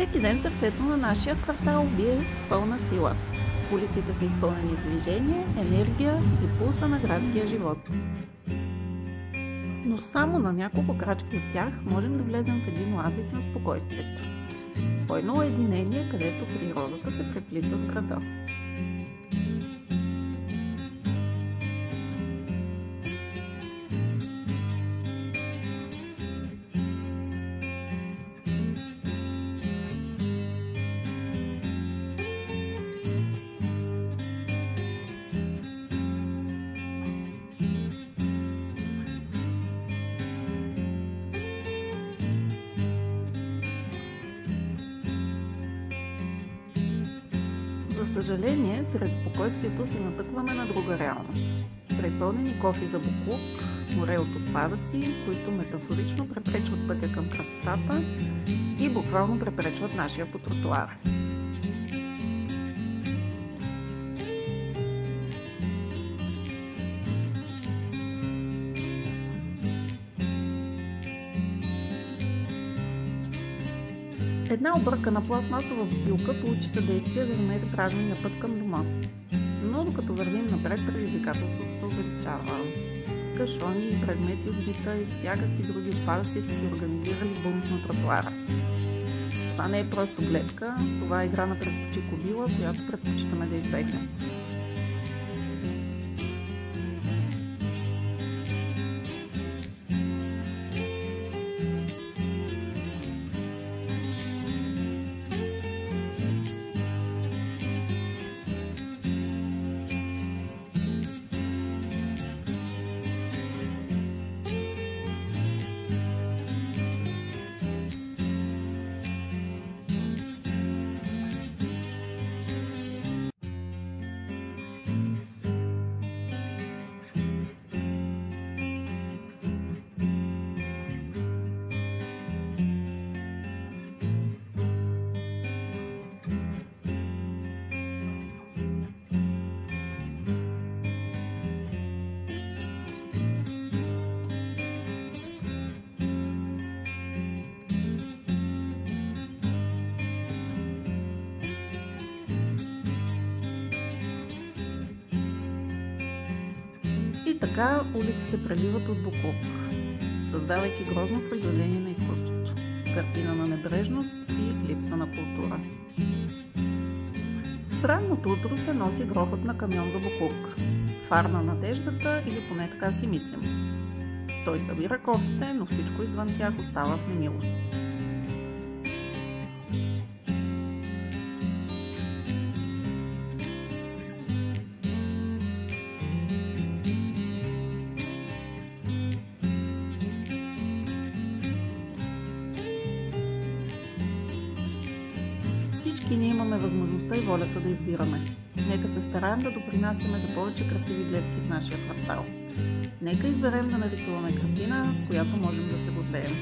Всеки ден сърцето на нашия квартал бие с пълна сила. Улиците са изпълнени с движение, енергия и пулса на градския живот. Но само на няколко крачки от тях можем да влезем в един оазис на спокойствието. В едно уединение, където природата се преплита с града. За съжаление, сред спокойствието се натъкваме на друга реалност. Препълнени кофи за боклук, море от отпадъци, които метафорично препречват пътя към красотата и буквално препречват нашия по тротуара. Една объркана пластмасова бутилка получи съдействие да намери правилния път към дома. Но докато вървим напред, предизвикателството се увеличава. Кашони, предмети от бита и всякакви други отпадъци са си организирали бунт на тротуара. Това не е просто гледка, това е игра на прескочи кобила, която предпочитаме да избегнем. И така улиците преливат от боклук, създавайки грозно произведение на изкуството, картина на небрежност и липса на култура. В ранното утро се носи грохот на камион за боклук, фар на надеждата или поне така си мислим. Той събира кофите, но всичко извън тях остава в немилост. Всички ние имаме възможността и волята да избираме. Нека се стараем да допринасяме за повече красиви гледки в нашия квартал. Нека изберем да нарисуваме картина, с която можем да се гордеем.